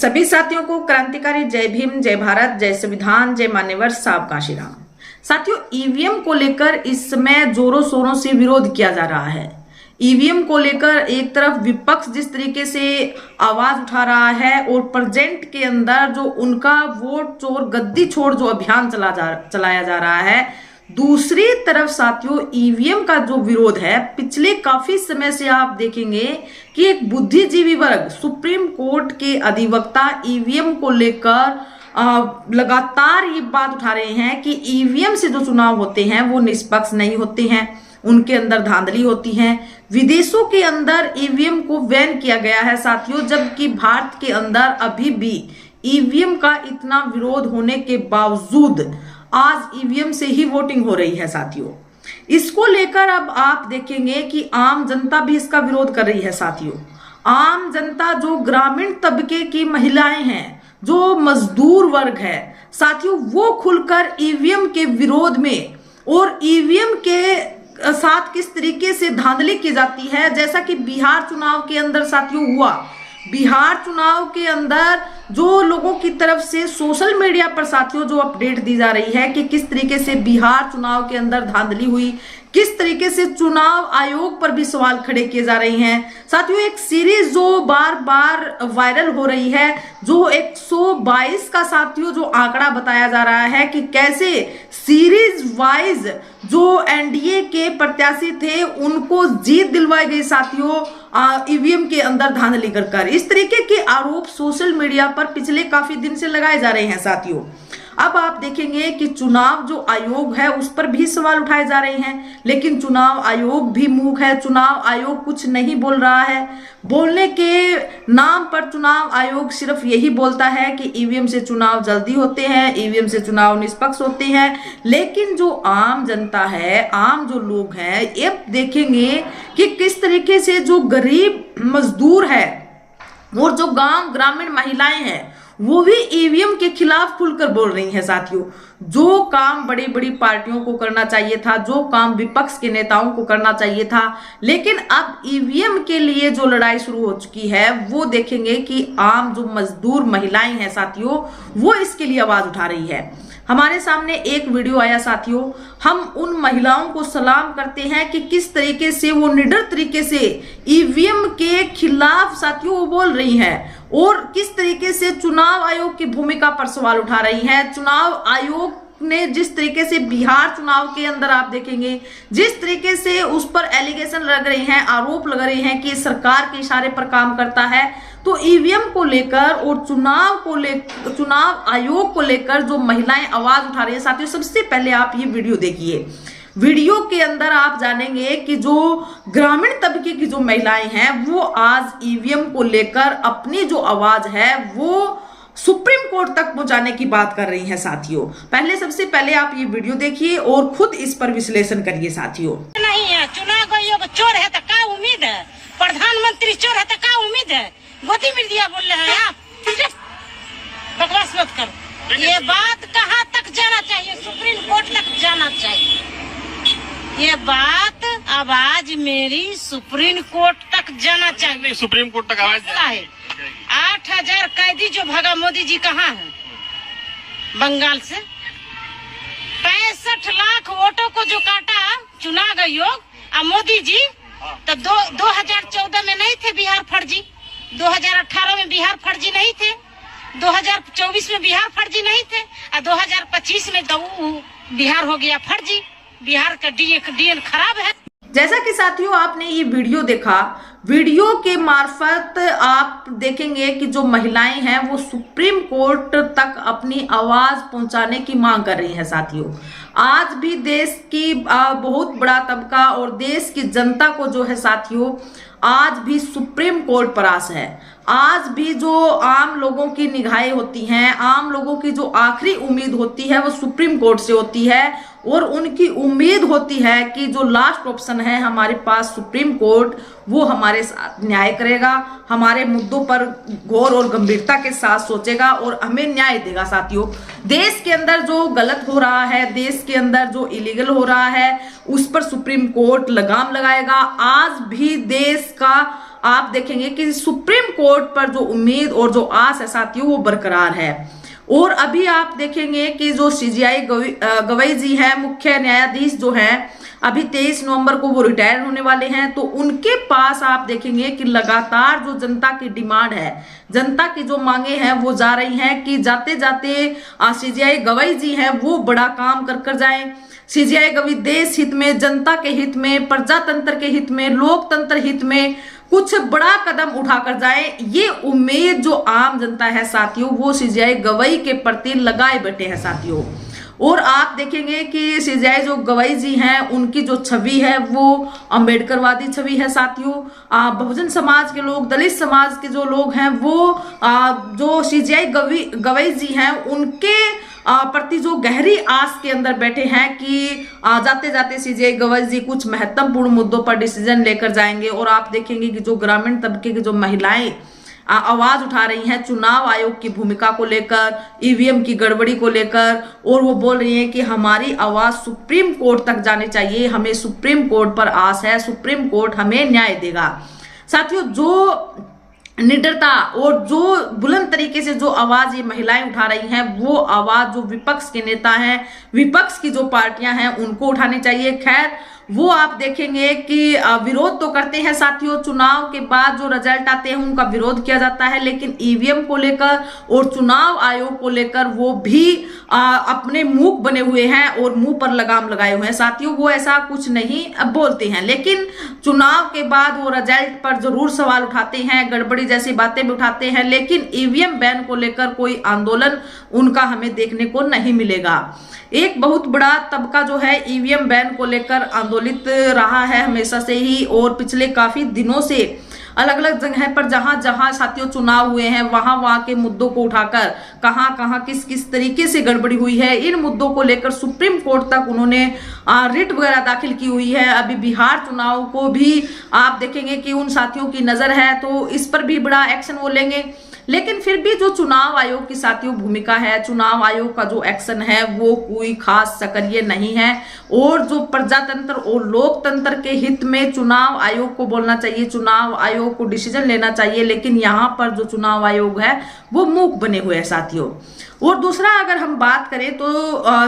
सभी साथियों को क्रांतिकारी जय भीम, जय भारत, जय संविधान, जय मान्यवर, साहब काशीराम। साथियों, ईवीएम को लेकर इस समय जोरों शोरों से विरोध किया जा रहा है। ईवीएम को लेकर एक तरफ विपक्ष जिस तरीके से आवाज उठा रहा है और प्रेजेंट के अंदर जो उनका वोट चोर गद्दी छोड़ जो अभियान चलाया जा रहा है, दूसरी तरफ साथियों ईवीएम का जो विरोध है, पिछले काफी समय से आप देखेंगे कि एक बुद्धिजीवी वर्ग, सुप्रीम कोर्ट के अधिवक्ता ईवीएम को लेकर लगातार ये बात उठा रहे हैं कि ईवीएम से जो चुनाव होते हैं वो निष्पक्ष नहीं होते हैं, उनके अंदर धांधली होती है। विदेशों के अंदर ईवीएम को बैन किया गया है साथियों, जबकि भारत के अंदर अभी भी ईवीएम का इतना विरोध होने के बावजूद आज ईवीएम से ही वोटिंग हो रही है साथियों। इसको लेकर अब आप देखेंगे कि आम जनता भी इसका विरोध कर रही है साथियों। आम जनता जो ग्रामीण तबके की महिलाएं हैं, जो मजदूर वर्ग है साथियों, वो खुलकर ईवीएम के विरोध में और ईवीएम के साथ किस तरीके से धांधली की जाती है, जैसा कि बिहार चुनाव के अंदर साथियों हुआ। बिहार चुनाव के अंदर जो लोगों की तरफ से सोशल मीडिया पर साथियों जो अपडेट दी जा रही है कि किस तरीके से बिहार चुनाव के अंदर धांधली हुई, किस तरीके से चुनाव आयोग पर भी सवाल खड़े किए जा रहे हैं साथियों। एक सीरीज जो बार बार वायरल हो रही है, जो 122 का साथियों जो आंकड़ा बताया जा रहा है कि कैसे सीरीज वाइज जो एनडीए के प्रत्याशी थे उनको जीत दिलवाई गई साथियों ईवीएम के अंदर धांधली कर। इस तरीके के आरोप सोशल मीडिया पर पिछले काफी दिन से लगाए जा रहे हैं साथियों। अब आप देखेंगे कि चुनाव जो आयोग है उस पर भी सवाल उठाए जा रहे हैं, लेकिन चुनाव आयोग भी मूक है। चुनाव आयोग कुछ नहीं बोल रहा है। बोलने के नाम पर चुनाव आयोग सिर्फ यही बोलता है कि ईवीएम से चुनाव जल्दी होते हैं, ईवीएम से चुनाव निष्पक्ष होते हैं, लेकिन जो आम जनता है, आम जो लोग हैं, ये देखेंगे कि किस तरीके से जो गरीब मजदूर है और जो ग्रामीण महिलाएं हैं वो भी ईवीएम के खिलाफ खुलकर बोल रही हैं साथियों। जो काम बड़ी बड़ी पार्टियों को करना चाहिए था, जो काम विपक्ष के नेताओं को करना चाहिए था, लेकिन अब ईवीएम के लिए जो लड़ाई शुरू हो चुकी है वो देखेंगे कि आम जो मजदूर महिलाएं हैं साथियों वो इसके लिए आवाज उठा रही है। हमारे सामने एक वीडियो आया साथियों, हम उन महिलाओं को सलाम करते हैं कि किस तरीके से वो निडर तरीके से ईवीएम के खिलाफ साथियों वो बोल रही हैं और किस तरीके से चुनाव आयोग की भूमिका पर सवाल उठा रही हैं। चुनाव आयोग ने जिस तरीके से बिहार चुनाव के अंदर आप देखेंगे जिस तरीके से उस पर एलिगेशन लग रहे हैं, आरोप लग रहे हैं कि सरकार के इशारे पर काम करता है, तो ईवीएम को लेकर और चुनाव आयोग को लेकर जो महिलाएं आवाज उठा रही हैं साथियों, सबसे पहले आप ये वीडियो देखिए। वीडियो के अंदर आप जानेंगे कि जो ग्रामीण तबके की जो महिलाएं हैं वो आज ईवीएम को लेकर अपनी जो आवाज है वो सुप्रीम कोर्ट तक पहुंचाने की बात कर रही हैं साथियों। सबसे पहले आप ये वीडियो देखिए और खुद इस पर विश्लेषण करिए साथियों। नहीं है, चुनाव आयोग चोर है तो क्या उम्मीद है, प्रधानमंत्री चोर है तो क्या उम्मीद है, गोदी मीडिया बोल रहे हैं आप, बकवास मत कर। ये बात कहाँ तक जाना चाहिए, सुप्रीम कोर्ट तक जाना चाहिए। ये बात आवाज मेरी सुप्रीम कोर्ट तक जाना चाहिए। सुप्रीम कोर्ट तक आवाज है। 8,000 कैदी जो भगा, मोदी जी कहाँ है? बंगाल से 65 लाख वोटों को जो काटा चुनाव आयोग और मोदी जी, तो 2014 में नहीं थे बिहार फर्जी, 2018 में बिहार फर्जी नहीं थे, 2024 में बिहार फर्जी नहीं थे और 2025 में तो बिहार हो गया फर्जी। बिहार का डीएन खराब है। जैसा कि साथियों आपने ये वीडियो देखा, वीडियो के मार्फत आप देखेंगे कि जो महिलाएं हैं वो सुप्रीम कोर्ट तक अपनी आवाज पहुंचाने की मांग कर रही हैं साथियों। आज भी देश की बहुत बड़ा तबका और देश की जनता को जो है साथियों आज भी सुप्रीम कोर्ट पर आस है। आज भी जो आम लोगों की निगाहें होती हैं, आम लोगों की जो आखिरी उम्मीद होती है वो सुप्रीम कोर्ट से होती है और उनकी उम्मीद होती है कि जो लास्ट ऑप्शन है हमारे पास सुप्रीम कोर्ट, वो हमारे साथ न्याय करेगा, हमारे मुद्दों पर गौर और गंभीरता के साथ सोचेगा और हमें न्याय देगा साथियों। देश के अंदर जो गलत हो रहा है, देश के अंदर जो इलीगल हो रहा है, उस पर सुप्रीम कोर्ट लगाम लगाएगा। आज भी देश का आप देखेंगे कि सुप्रीम कोर्ट पर जो उम्मीद और जो आस है साथियों वो बरकरार है। और अभी आप देखेंगे कि जो सीजेआई गवई जी हैं, मुख्य न्यायाधीश जो हैं, अभी 23 नवंबर को वो रिटायर होने वाले हैं। तो उनके पास आप देखेंगे कि लगातार जो जनता की डिमांड है, जनता की जो मांगे हैं वो जा रही हैं कि जाते जाते सीजेआई गवई जी हैं वो बड़ा काम कर जाएं। सीजेआई गवई देश हित में, जनता के हित में, प्रजातंत्र के हित में, लोकतंत्र हित में कुछ बड़ा कदम उठाकर जाए। ये उम्मीद जो आम जनता है साथियों वो सीजेआई गवई के प्रति लगाए बैठे हैं साथियों। और आप देखेंगे कि सीजेआई जो गवई जी हैं उनकी जो छवि है वो अंबेडकरवादी छवि है साथियों। बहुजन समाज के लोग, दलित समाज के जो लोग हैं वो जो सीजेआई गवई जी हैं उनके प्रति जो गहरी आस के अंदर बैठे हैं कि जाते जाते सीजेआई गवई जी कुछ महत्वपूर्ण मुद्दों पर डिसीजन लेकर जाएंगे। और आप देखेंगे कि जो ग्रामीण तबके की जो महिलाएं आवाज उठा रही हैं चुनाव आयोग की भूमिका को लेकर, ईवीएम की गड़बड़ी को लेकर, और वो बोल रही हैं कि हमारी आवाज सुप्रीम कोर्ट तक जानी चाहिए, हमें सुप्रीम कोर्ट पर आस है, सुप्रीम कोर्ट हमें न्याय देगा। साथियों, जो निडरता और जो बुलंद तरीके से जो आवाज ये महिलाएं उठा रही हैं वो आवाज जो विपक्ष के नेता हैं, विपक्ष की जो पार्टियां हैं उनको उठानी चाहिए। खैर, वो आप देखेंगे कि विरोध तो करते हैं साथियों, चुनाव के बाद जो रिजल्ट आते हैं उनका विरोध किया जाता है, लेकिन ईवीएम को लेकर और चुनाव आयोग को लेकर वो भी अपने मूक बने हुए हैं और मुंह पर लगाम लगाए हुए हैं साथियों। वो ऐसा कुछ नहीं बोलते हैं, लेकिन चुनाव के बाद वो रिजल्ट पर जरूर सवाल उठाते हैं, गड़बड़ी जैसी बातें भी उठाते हैं, लेकिन ईवीएम बैन को लेकर कोई आंदोलन उनका हमें देखने को नहीं मिलेगा। एक बहुत बड़ा तबका जो है ईवीएम बैन को लेकर आंदोलित रहा है हमेशा से ही, और पिछले काफी दिनों से अलग अलग जगह पर जहां जहां साथियों चुनाव हुए हैं वहां के मुद्दों को उठाकर कहां किस किस तरीके से गड़बड़ी हुई है, इन मुद्दों को लेकर सुप्रीम कोर्ट तक उन्होंने रिट वगैरह दाखिल की हुई है। अभी बिहार चुनाव को भी आप देखेंगे कि उन साथियों की नजर है तो इस पर भी बड़ा एक्शन वो लेंगे। लेकिन फिर भी जो चुनाव आयोग की साथियों भूमिका है, चुनाव आयोग का जो एक्शन है वो कोई खास सक्रिय नहीं है, और जो प्रजातंत्र और लोकतंत्र के हित में चुनाव आयोग को बोलना चाहिए, चुनाव आयोग को डिसीजन लेना चाहिए, लेकिन यहाँ पर जो चुनाव आयोग है वो मूक बने हुए हैं साथियों। और दूसरा अगर हम बात करें तो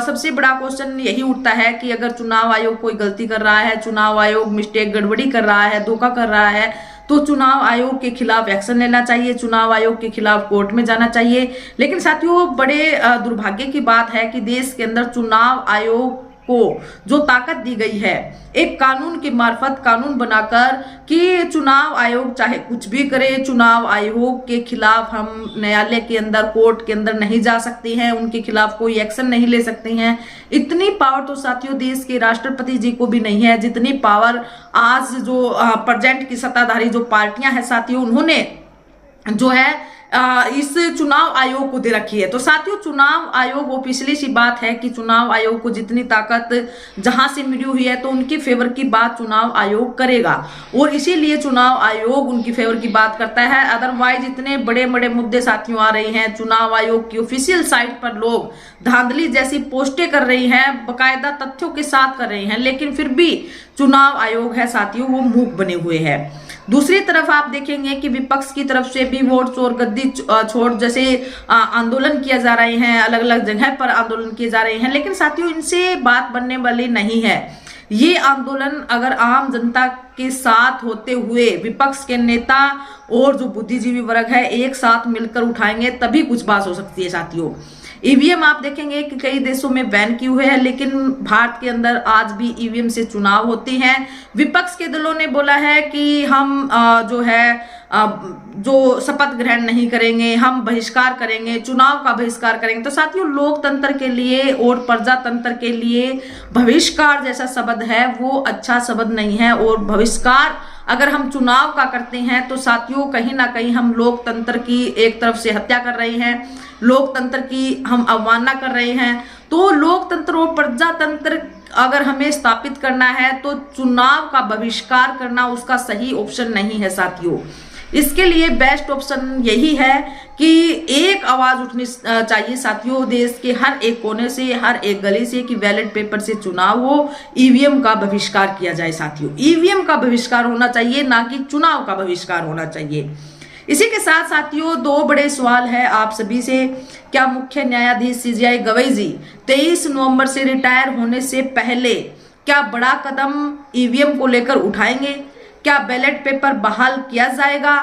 सबसे बड़ा क्वेश्चन यही उठता है कि अगर चुनाव आयोग कोई गलती कर रहा है, चुनाव आयोग मिस्टेक गड़बड़ी कर रहा है, धोखा कर रहा है, तो चुनाव आयोग के खिलाफ एक्शन लेना चाहिए, चुनाव आयोग के खिलाफ कोर्ट में जाना चाहिए। लेकिन साथियों, बड़े दुर्भाग्य की बात है कि देश के अंदर चुनाव आयोग को जो ताकत दी गई है एक कानून के मार्फत, कानून बनाकर कि चुनाव आयोग चाहे कुछ भी करे, चुनाव आयोग के खिलाफ हम न्यायालय के अंदर, कोर्ट के अंदर नहीं जा सकते हैं, उनके खिलाफ कोई एक्शन नहीं ले सकते हैं। इतनी पावर तो साथियों देश के राष्ट्रपति जी को भी नहीं है जितनी पावर आज जो प्रेजेंट की सत्ताधारी जो पार्टियां हैं साथियों उन्होंने जो है इस चुनाव आयोग को दे रखी है। तो साथियों, चुनाव आयोग ऑफिशियली सी बात है कि चुनाव आयोग को जितनी ताकत जहां से मिली हुई है तो उनकी फेवर की बात चुनाव आयोग करेगा, और इसीलिए चुनाव आयोग उनकी फेवर की बात करता है। अदरवाइज इतने बड़े बड़े मुद्दे साथियों आ रही हैं, चुनाव आयोग की ऑफिशियल साइट पर लोग धांधली जैसी पोस्टें कर रही हैं, बकायदा तथ्यों के साथ कर रही हैं, लेकिन फिर भी चुनाव आयोग है साथियों वो मूक बने हुए हैं। दूसरी तरफ आप देखेंगे कि विपक्ष की तरफ से भी वोट चोर गद्दी छोड़ जैसे आंदोलन किया जा रहे हैं, अलग अलग जगह पर आंदोलन किए जा रहे हैं, लेकिन साथियों इनसे बात बनने वाली नहीं है। ये आंदोलन अगर आम जनता के साथ होते हुए विपक्ष के नेता और जो बुद्धिजीवी वर्ग है एक साथ मिलकर उठाएंगे तभी कुछ बात हो सकती है साथियों। ईवीएम आप देखेंगे कि कई देशों में बैन किए हुए हैं, लेकिन भारत के अंदर आज भी ईवीएम से चुनाव होते हैं। विपक्ष के दलों ने बोला है कि हम जो शपथ ग्रहण नहीं करेंगे, हम बहिष्कार करेंगे, चुनाव का बहिष्कार करेंगे। तो साथियों, लोकतंत्र के लिए और प्रजातंत्र के लिए बहिष्कार जैसा शब्द है वो अच्छा शब्द नहीं है, और बहिष्कार अगर हम चुनाव का करते हैं तो साथियों कहीं ना कहीं हम लोकतंत्र की एक तरफ से हत्या कर रहे हैं, लोकतंत्र की हम अवमानना कर रहे हैं। तो लोकतंत्र और प्रजातंत्र अगर हमें स्थापित करना है तो चुनाव का बहिष्कार करना उसका सही ऑप्शन नहीं है साथियों। इसके लिए बेस्ट ऑप्शन यही है कि एक आवाज उठनी चाहिए साथियों देश के हर एक कोने से, हर एक गली से, कि बैलेट पेपर से चुनाव हो, ईवीएम का बहिष्कार किया जाए साथियों। ईवीएम का बहिष्कार होना चाहिए, ना कि चुनाव का बहिष्कार होना चाहिए। इसी के साथ साथियों दो बड़े सवाल है आप सभी से। क्या मुख्य न्यायाधीश सीजेआई गवई जी 23 नवंबर से रिटायर होने से पहले क्या बड़ा कदम ईवीएम को लेकर उठाएंगे? क्या बैलेट पेपर बहाल किया जाएगा?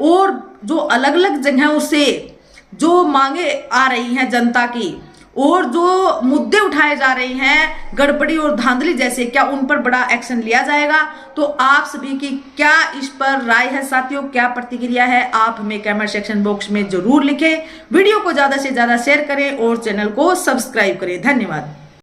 और जो अलग अलग जगहों से जो मांगे आ रही हैं जनता की और जो मुद्दे उठाए जा रहे हैं गड़बड़ी और धांधली जैसे, क्या उन पर बड़ा एक्शन लिया जाएगा? तो आप सभी की क्या इस पर राय है साथियों, क्या प्रतिक्रिया है, आप हमें कमेंट सेक्शन बॉक्स में जरूर लिखें। वीडियो को ज्यादा से ज्यादा शेयर करें और चैनल को सब्सक्राइब करें। धन्यवाद।